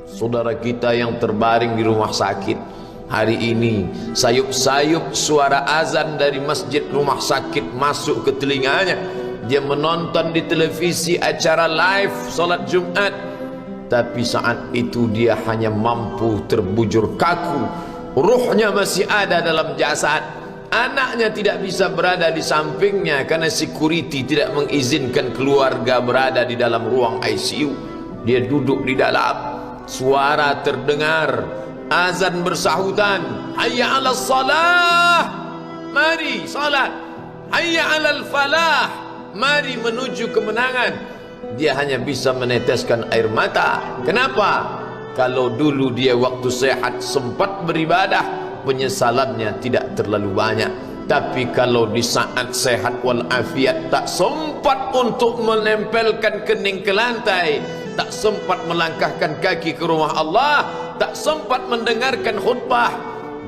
Saudara kita yang terbaring di rumah sakit hari ini, sayup-sayup suara azan dari masjid rumah sakit masuk ke telinganya. Dia menonton di televisi acara live salat Jumat, tapi saat itu dia hanya mampu terbujur kaku. Ruhnya masih ada dalam jasad. Anaknya tidak bisa berada di sampingnya karena security tidak mengizinkan keluarga berada di dalam ruang ICU. Dia duduk di dalam. Suara terdengar, azan bersahutan, hayya 'alas salah, mari salat, hayya 'alal falah, mari menuju kemenangan. Dia hanya bisa meneteskan air mata. Kenapa? Kalau dulu dia waktu sehat sempat beribadah, penyesalannya tidak terlalu banyak. Tapi kalau di saat sehat walafiat tak sempat untuk menempelkan kening ke lantai, tak sempat melangkahkan kaki ke rumah Allah, tak sempat mendengarkan khutbah,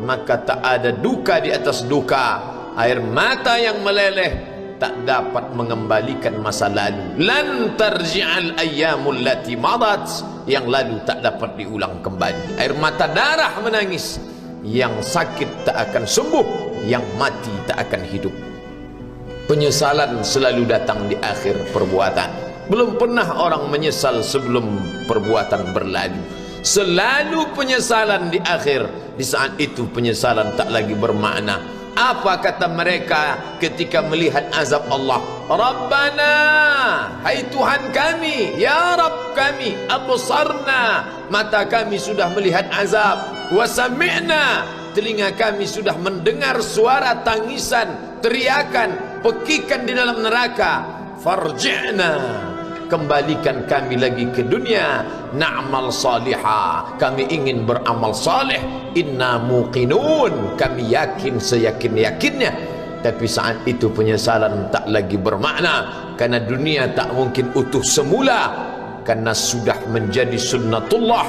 maka tak ada duka di atas duka. Air mata yang meleleh tak dapat mengembalikan masa lalu. Lan tarji'al ayyamul lati madat, yang lalu tak dapat diulang kembali. Air mata darah menangis, yang sakit tak akan sembuh, yang mati tak akan hidup. Penyesalan selalu datang di akhir perbuatan. Belum pernah orang menyesal sebelum perbuatan berlalu. Selalu penyesalan di akhir. Di saat itu penyesalan tak lagi bermakna. Apa kata mereka ketika melihat azab Allah? Rabbana, hai Tuhan kami, ya Rabb kami, absarna, mata kami sudah melihat azab, wa sami'na, telinga kami sudah mendengar suara tangisan, teriakan, pekikan di dalam neraka. Farji'na, kembalikan kami lagi ke dunia, na'mal salihah, kami ingin beramal saleh, inna muqinun, kami yakin seyakin-yakinnya. Tapi saat itu penyesalan tak lagi bermakna, karena dunia tak mungkin utuh semula, karena sudah menjadi sunnatullah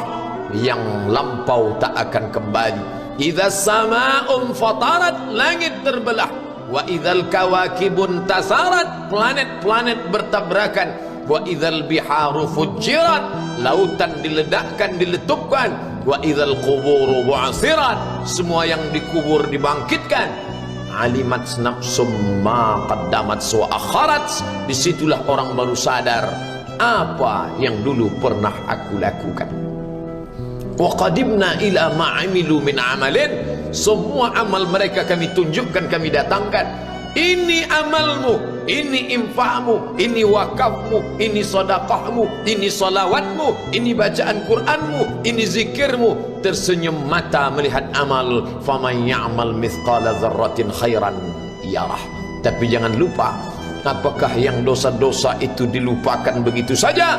yang lampau tak akan kembali. Idza sama'un fatarat, langit terbelah, wa idzal kawakibun tasarat, planet-planet bertabrakan, wa idzal biharu fujirat, lautan diledakkan, diletupkan, wa idzal quburu bu'asirat, semua yang dikubur dibangkitkan. Alimat nafsum ma qaddamat wa akharat, disitulah orang baru sadar apa yang dulu pernah aku lakukan. Wa qadimna ila ma amilu min amalin, semua amal mereka kami tunjukkan, kami datangkan. Ini amalmu, ini infakmu, ini wakafmu, ini sedekahmu, ini salawatmu, ini bacaan Qur'anmu, ini zikirmu. Tersenyum mata melihat amal. Faman ya'mal mithqala dzarratin khairan yarah. Tapi jangan lupa, apakah yang dosa-dosa itu dilupakan begitu saja?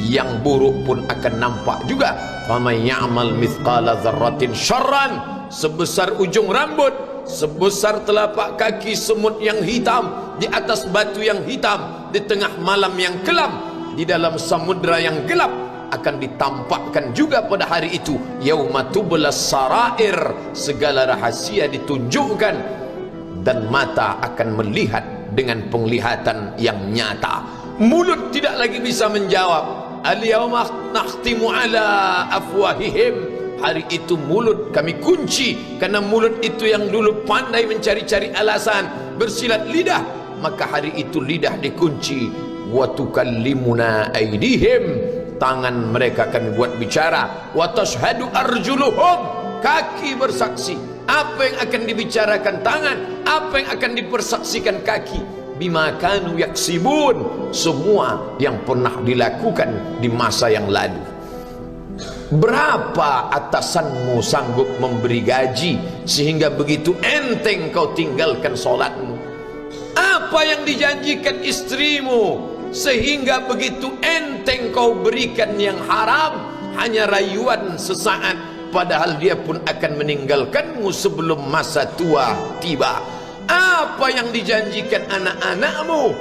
Yang buruk pun akan nampak juga. Faman ya'mal mithqala dzarratin syarran, sebesar ujung rambut, sebesar telapak kaki semut yang hitam, di atas batu yang hitam, di tengah malam yang kelam, di dalam samudra yang gelap, akan ditampakkan juga pada hari itu. Yauma tublas sarair, segala rahasia ditunjukkan, dan mata akan melihat dengan penglihatan yang nyata. Mulut tidak lagi bisa menjawab. Al-yauma nakhtimu ala afwahihim, hari itu mulut kami kunci, karena mulut itu yang dulu pandai mencari-cari alasan, bersilat lidah, maka hari itu lidah dikunci. Wa tukallimuna aydihim, tangan mereka kami buat bicara. Wa tashhadu arjuluhum, kaki bersaksi. Apa yang akan dibicarakan tangan, apa yang akan dipersaksikan kaki. Bima kanu yaksibun, semua yang pernah dilakukan di masa yang lalu. Berapa atasanmu sanggup memberi gaji sehingga begitu enteng kau tinggalkan solatmu? Apa yang dijanjikan istrimu sehingga begitu enteng kau berikan yang haram, hanya rayuan sesaat, padahal dia pun akan meninggalkanmu sebelum masa tua tiba? Apa yang dijanjikan anak-anakmu?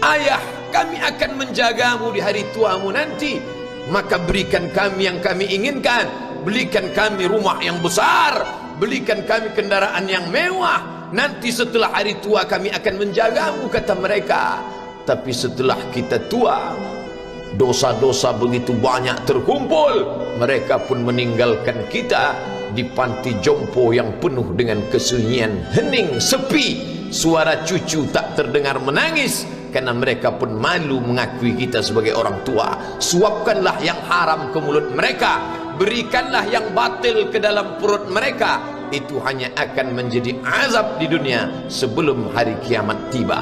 Ayah, kami akan menjagamu di hari tuamu nanti, maka berikan kami yang kami inginkan, belikan kami rumah yang besar, belikan kami kendaraan yang mewah, nanti setelah hari tua kami akan menjagamu, kata mereka. Tapi setelah kita tua, dosa-dosa begitu banyak terkumpul, mereka pun meninggalkan kita di panti jompo yang penuh dengan kesunyian, hening, sepi, suara cucu tak terdengar menangis, karena mereka pun malu mengakui kita sebagai orang tua. Suapkanlah yang haram ke mulut mereka, berikanlah yang batil ke dalam perut mereka, itu hanya akan menjadi azab di dunia sebelum hari kiamat tiba.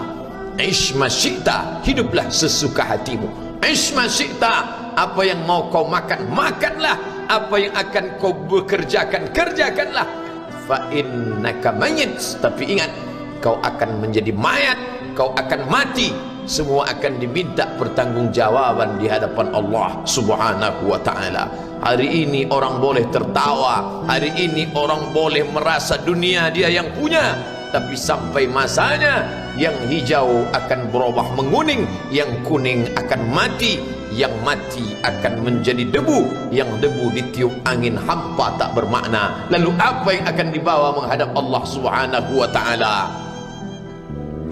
Ish ma syi'ta, hiduplah sesuka hatimu. Ish ma syi'ta, apa yang mau kau makan, makanlah. Apa yang akan kau bekerjakan, kerjakanlah. Fa innaka mayyit, tapi ingat, kau akan menjadi mayat, kau akan mati. Semua akan diminta pertanggungjawaban di hadapan Allah Subhanahu wa ta'ala. Hari ini orang boleh tertawa, hari ini orang boleh merasa dunia dia yang punya, tapi sampai masanya yang hijau akan berubah menguning, yang kuning akan mati, yang mati akan menjadi debu, yang debu ditiup angin hampa tak bermakna. Lalu apa yang akan dibawa menghadap Allah Subhanahu wa ta'ala?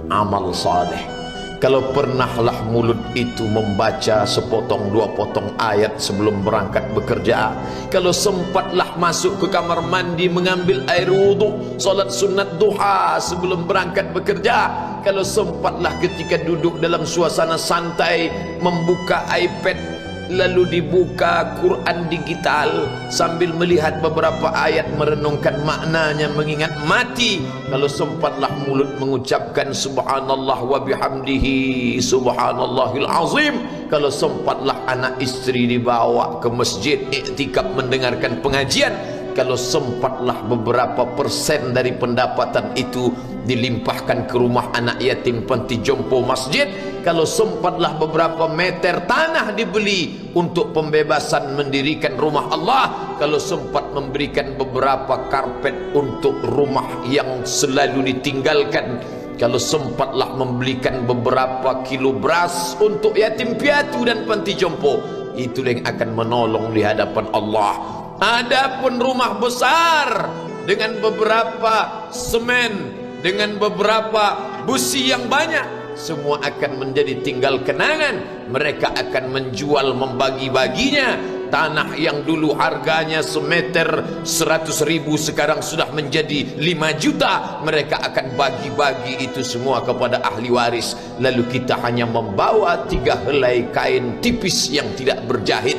Amal saleh. Kalau pernahlah mulut itu membaca sepotong dua potong ayat sebelum berangkat bekerja, kalau sempatlah masuk ke kamar mandi mengambil air wudhu, solat sunat duha sebelum berangkat bekerja, kalau sempatlah ketika duduk dalam suasana santai membuka iPad lalu dibuka Quran digital sambil melihat beberapa ayat, merenungkan maknanya, mengingat mati, kalau sempatlah mulut mengucapkan subhanallah wa bihamdihi subhanallahil azim, kalau sempatlah anak istri dibawa ke masjid iktikaf mendengarkan pengajian, kalau sempatlah beberapa persen dari pendapatan itu dilimpahkan ke rumah anak yatim panti jompo masjid, kalau sempatlah beberapa meter tanah dibeli untuk pembebasan mendirikan rumah Allah, kalau sempat memberikan beberapa karpet untuk rumah yang selalu ditinggalkan, kalau sempatlah membelikan beberapa kilo beras untuk yatim piatu dan panti jompo, itu yang akan menolong di hadapan Allah. Adapun rumah besar dengan beberapa semen, dengan beberapa busi yang banyak, semua akan menjadi tinggal kenangan. Mereka akan menjual, membagi-baginya. Tanah yang dulu harganya semeter 100.000 sekarang sudah menjadi 5 juta. Mereka akan bagi-bagi itu semua kepada ahli waris. Lalu kita hanya membawa 3 helai kain tipis yang tidak berjahit,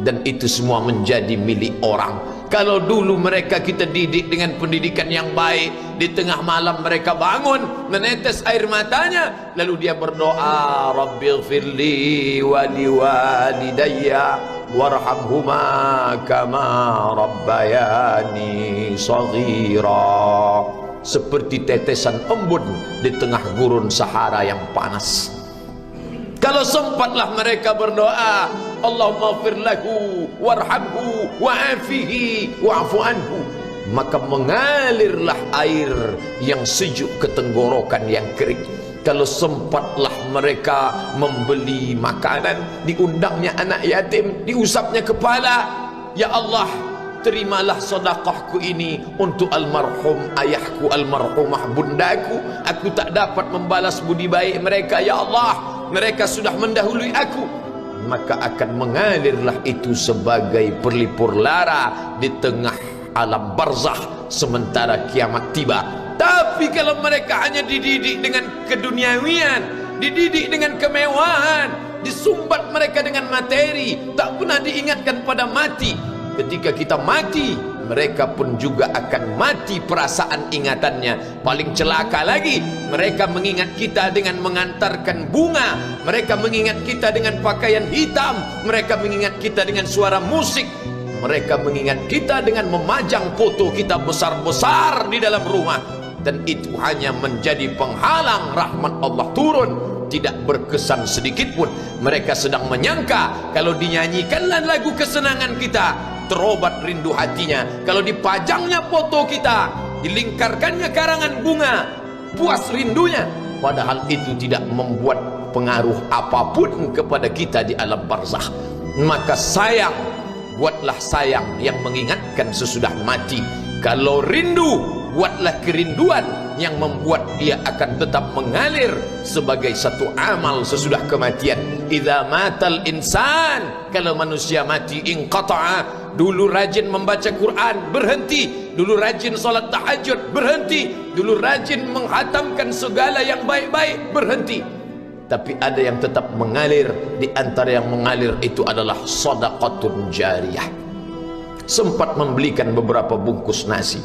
dan itu semua menjadi milik orang. Kalau dulu mereka kita didik dengan pendidikan yang baik, di tengah malam mereka bangun menetes air matanya, lalu dia berdoa, Rabbighfirli wa liwalidayya warhamhuma kama rabbayani shaghira, seperti tetesan embun di tengah gurun Sahara yang panas. Kalau sempatlah mereka berdoa, Allahumma fir lahu warhamhu wa'afihi wa'fu anhu, maka mengalirlah air yang sejuk ke tenggorokan yang kering. Kalau sempatlah mereka membeli makanan, diundangnya anak yatim, diusapnya kepala, ya Allah, terimalah sedekahku ini untuk almarhum ayahku, almarhumah bundaku. Aku tak dapat membalas budi baik mereka, ya Allah, mereka sudah mendahului aku. Maka akan mengalirlah itu sebagai perlipur lara di tengah alam barzakh sementara kiamat tiba. Tapi kalau mereka hanya dididik dengan keduniawian, dididik dengan kemewahan, disumbat mereka dengan materi, tak pernah diingatkan pada mati. Ketika kita mati, mereka pun juga akan mati perasaan ingatannya. Paling celaka lagi, mereka mengingat kita dengan mengantarkan bunga, mereka mengingat kita dengan pakaian hitam, mereka mengingat kita dengan suara musik, mereka mengingat kita dengan memajang foto kita besar-besar di dalam rumah. Dan itu hanya menjadi penghalang rahmat Allah turun, tidak berkesan sedikit pun. Mereka sedang menyangka kalau dinyanyikanlah lagu kesenangan kita, terobat rindu hatinya. Kalau dipajangnya foto kita, dilingkarkannya karangan bunga, puas rindunya. Padahal itu tidak membuat pengaruh apapun kepada kita di alam barzakh. Maka sayang, buatlah sayang yang mengingatkan sesudah mati. Kalau rindu, buatlah kerinduan yang membuat dia akan tetap mengalir sebagai satu amal sesudah kematian. Idza matal insan, kalau manusia mati, inqata'a, dulu rajin membaca Quran berhenti, dulu rajin salat tahajud berhenti, dulu rajin menghatamkan segala yang baik-baik berhenti. Tapi ada yang tetap mengalir. Di antara yang mengalir itu adalah sedekatun jariyah. Sempat membelikan beberapa bungkus nasi,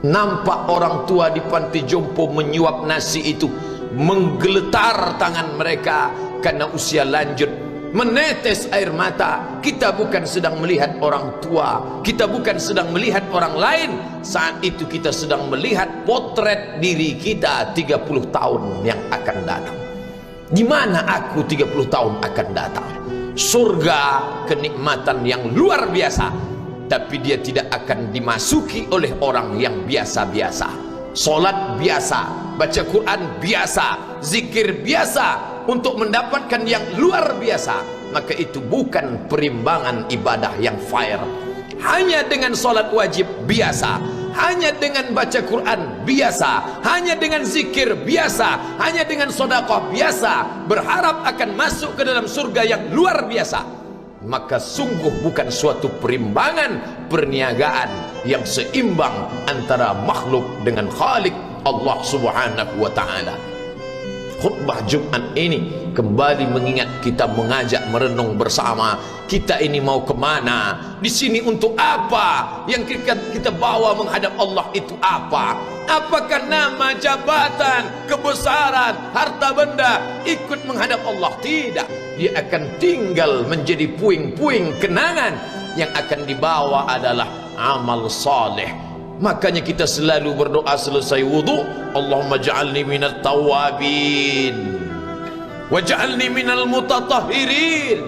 nampak orang tua di panti jompo menyuap nasi itu, menggeletar tangan mereka karena usia lanjut, menetes air mata. Kita bukan sedang melihat orang tua, kita bukan sedang melihat orang lain, saat itu kita sedang melihat potret diri kita 30 tahun yang akan datang. Di mana aku 30 tahun akan datang? Surga, kenikmatan yang luar biasa, tapi dia tidak akan dimasuki oleh orang yang biasa-biasa. Solat biasa, baca Quran biasa, zikir biasa, untuk mendapatkan yang luar biasa, maka itu bukan perimbangan ibadah yang fair. Hanya dengan solat wajib biasa, hanya dengan baca Quran biasa, hanya dengan zikir biasa, hanya dengan sedekah biasa, berharap akan masuk ke dalam surga yang luar biasa, maka sungguh bukan suatu perimbangan perniagaan yang seimbang antara makhluk dengan Khalik Allah Subhanahu wa ta'ala. Khutbah Jumat ini kembali mengingat kita, mengajak merenung bersama. Kita ini mau kemana? Di sini untuk apa? Yang kita bawa menghadap Allah itu apa? Apakah nama, jabatan, kebesaran, harta benda ikut menghadap Allah? Tidak. Dia akan tinggal menjadi puing-puing kenangan. Yang akan dibawa adalah amal saleh. Makanya kita selalu berdoa selesai wudu, Allahumma ja'alni minat tawabin waj'alni minal mutatahhirin,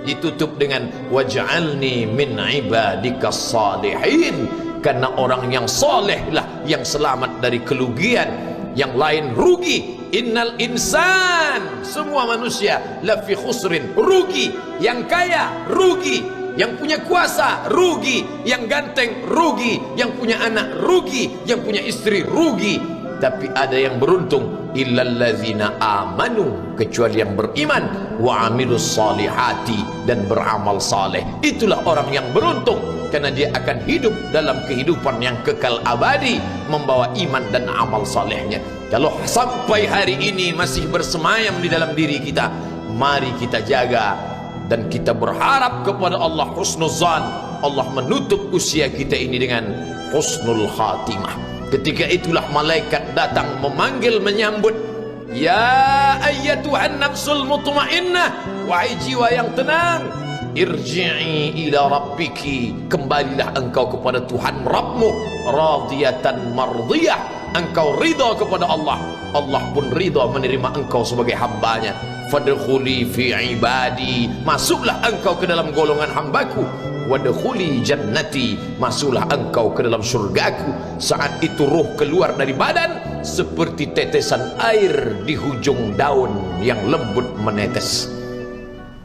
ditutup dengan waj'alni min ibadikas salihin, karena orang yang soleh lah yang selamat dari kerugian, yang lain rugi. Innal insan, semua manusia lafi khusrin, rugi. Yang kaya rugi, yang punya kuasa rugi, yang ganteng rugi, yang punya anak rugi, yang punya istri rugi. Tapi ada yang beruntung, illallazina amanu, kecuali yang beriman, wa amilus salihati, dan beramal saleh. Itulah orang yang beruntung, karena dia akan hidup dalam kehidupan yang kekal abadi, membawa iman dan amal salehnya. Kalau sampai hari ini masih bersemayam di dalam diri kita, mari kita jaga. Dan kita berharap kepada Allah husnuzan, Allah menutup usia kita ini dengan husnul khatimah. Ketika itulah malaikat datang memanggil, menyambut, ya ayyatuhan nafsul mutmainnah, wahai jiwa yang tenang, irji'i ila rabbiki, kembalilah engkau kepada Tuhan Rabbmu, radiyatan mardiyah, engkau ridha kepada Allah, Allah pun ridha menerima engkau sebagai hambanya. Fadkhuli fi ibadi, masuklah engkau ke dalam golongan hambaku. Wadkhuli jannati, masuklah engkau ke dalam surgaku. Saat itu ruh keluar dari badan seperti tetesan air di hujung daun yang lembut menetes.